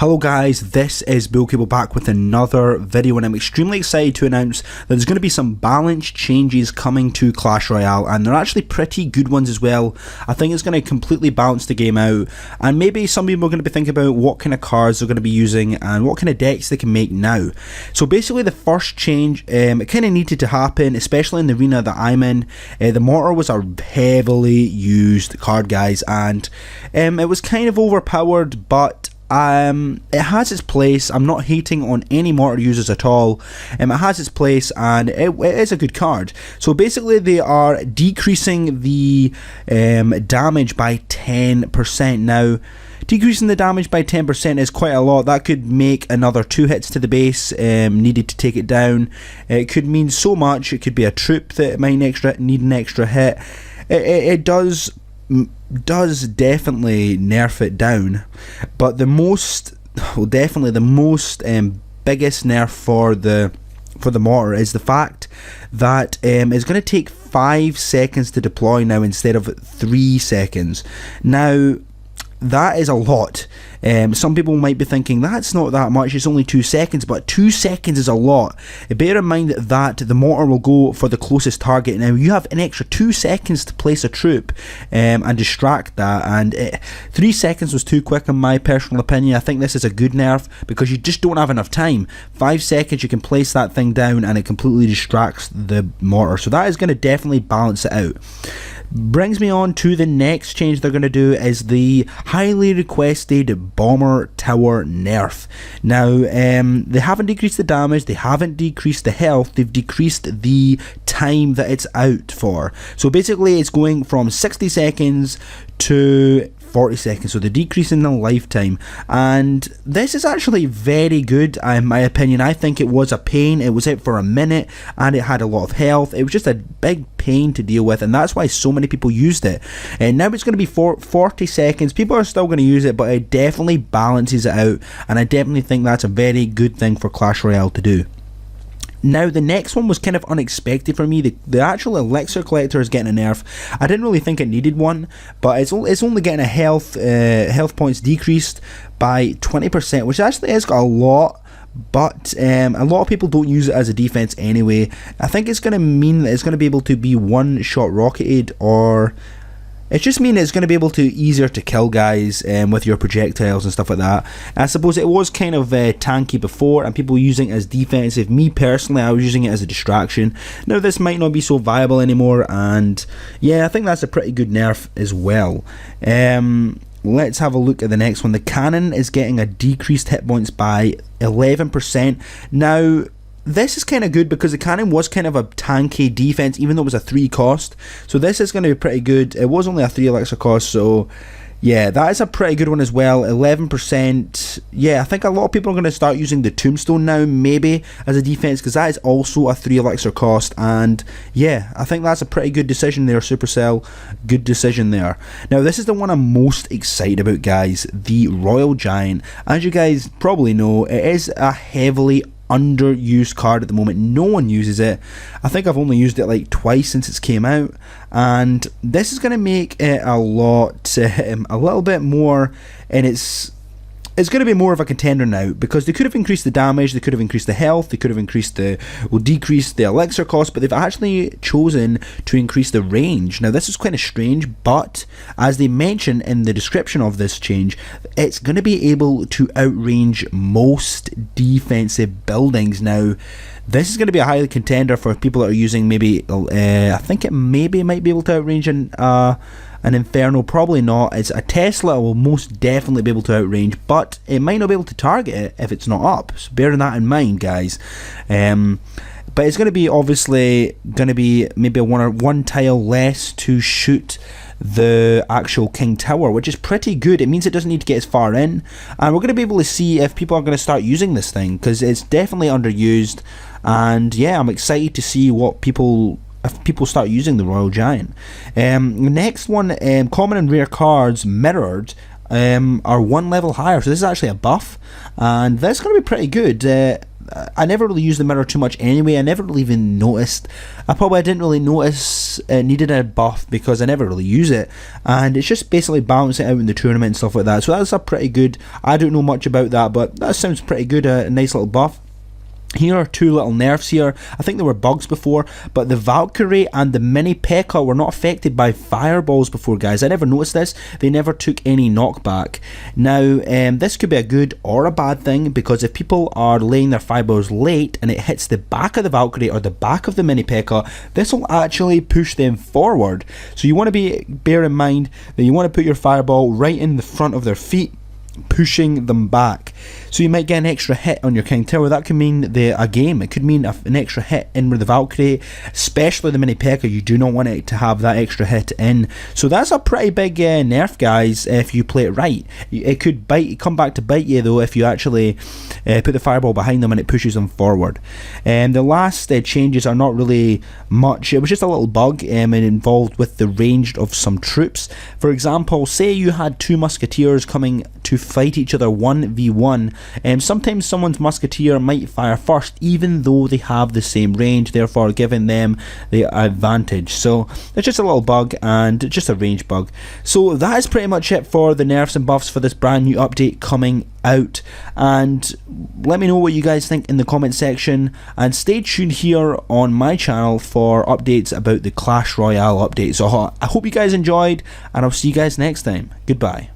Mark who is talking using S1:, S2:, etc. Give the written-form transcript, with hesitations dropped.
S1: Hello guys, this is Bill Cable back with another video, and I'm extremely excited to announce that there's going to be some balance changes coming to Clash Royale, and they're actually pretty good ones as well. I think it's going to completely balance the game out, and maybe some people are going to be thinking about what kind of cards they're going to be using and what kind of decks they can make now. So basically the first change, it kind of needed to happen, especially in the arena that I'm in. The Mortar was a heavily used card, guys, and it was kind of overpowered, but it has its place. I'm not hating on any Mortar users at all. It has its place, and it is a good card. So basically they are decreasing the damage by 10%. Now, decreasing the damage by 10% is quite a lot. That could make another 2 hits to the base needed to take it down. It could mean so much. It could be a troop that might need an extra hit. It does definitely nerf it down, but the most biggest nerf for the Mortar is the fact that it's going to take 5 seconds to deploy now instead of 3 seconds. Now that is a lot. Some people might be thinking that's not that much, it's only 2 seconds, but 2 seconds is a lot. Bear in mind that the Mortar will go for the closest target. Now you have an extra 2 seconds to place a troop and distract that, and 3 seconds was too quick in my personal opinion. I think this is a good nerf because you just don't have enough time. 5 seconds you can place that thing down and it completely distracts the Mortar, so that is going to definitely balance it out. Brings me on to the next change they're going to do is the highly requested Bomber Tower nerf. Now they haven't decreased the damage, they haven't decreased the health, they've decreased the time that it's out for. So basically it's going from 60 seconds to 40 seconds, so the decrease in the lifetime, and this is actually very good in my opinion. I think it was a pain. It was out for a minute and it had a lot of health. It was just a big pain to deal with, and that's why so many people used it. And now it's going to be 40 seconds. People are still going to use it, but it definitely balances it out, and I definitely think that's a very good thing for Clash Royale to do. Now the next one was kind of unexpected for me. The actual Elixir Collector is getting a nerf. I didn't really think it needed one, but it's only getting a health points decreased by 20%, which actually has got a lot, but a lot of people don't use it as a defense anyway. I think it's going to mean that it's going to be able to be one-shot rocketed, or it just means it's going to be able to easier to kill guys with your projectiles and stuff like that. I suppose it was kind of tanky before and people using it as defensive. Me personally, I was using it as a distraction. Now this might not be so viable anymore, and yeah, I think that's a pretty good nerf as well. Let's have a look at the next one. The cannon is getting a decreased hit points by 11%. Now this is kind of good because the cannon was kind of a tanky defense, even though it was a 3 cost. So this is going to be pretty good. It was only a 3 elixir cost, so yeah, that is a pretty good one as well. 11%. Yeah, I think a lot of people are going to start using the tombstone now, maybe as a defense, because that is also a 3 elixir cost. And yeah, I think that's a pretty good decision there, Supercell. Good decision there. Now this is the one I'm most excited about, guys. The Royal Gaint. As you guys probably know, it is a heavily underused card at the moment. No one uses it. I think I've only used it like twice since it came out, and this is going to make it a little bit more, and it's going to be more of a contender now, because they could have increased the damage, they could have increased the health, they could have decreased the elixir cost, but they've actually chosen to increase the range. Now this is kind of strange, but as they mention in the description of this change, it's going to be able to outrange most defensive buildings. Now this is going to be a highly contender for people that are using maybe, I think it might be able to outrange an Inferno. Probably not. It's a Tesla will most definitely be able to outrange, but it might not be able to target it if it's not up, so bear that in mind, guys. But it's going to be obviously maybe one tile less to shoot the actual King Tower, which is pretty good. It means it doesn't need to get as far in, and we're going to be able to see if people are going to start using this thing, because it's definitely underused. And yeah, I'm excited to see if people start using the Royal Gaint. Next one, common and rare cards mirrored are 1 level higher, so this is actually a buff, and that's going to be pretty good. I never really used the mirror too much anyway. I never really even noticed. I didn't really notice it needed a buff because I never really use it, and it's just basically balancing it out in the tournament and stuff like that. So that's a pretty good. I don't know much about that, but that sounds pretty good. A nice little buff. Here are two little nerfs here. I think there were bugs before, but the Valkyrie and the Mini P.E.K.K.A. were not affected by fireballs before, guys. I never noticed this. They never took any knockback. Now, this could be a good or a bad thing, because if people are laying their fireballs late and it hits the back of the Valkyrie or the back of the Mini P.E.K.K.A., this will actually push them forward. So you want to bear in mind that you want to put your fireball right in the front of their feet, pushing them back. So you might get an extra hit on your King Tower. That could mean a game. It could mean an extra hit in with the Valkyrie, especially the Mini P.E.K.K.A. You do not want it to have that extra hit in. So that's a pretty big nerf, guys, if you play it right. It could come back to bite you, though, if you actually put the fireball behind them and it pushes them forward. The last changes are not really much. It was just a little bug involved with the range of some troops. For example, say you had two musketeers coming to fight each other 1v1. Sometimes someone's musketeer might fire first, even though they have the same range, therefore giving them the advantage. So it's just a little bug, and just a range bug. So that is pretty much it for the nerfs and buffs for this brand new update coming out. And let me know what you guys think in the comment section, and stay tuned here on my channel for updates about the Clash Royale update. So I hope you guys enjoyed, and I'll see you guys next time. Goodbye.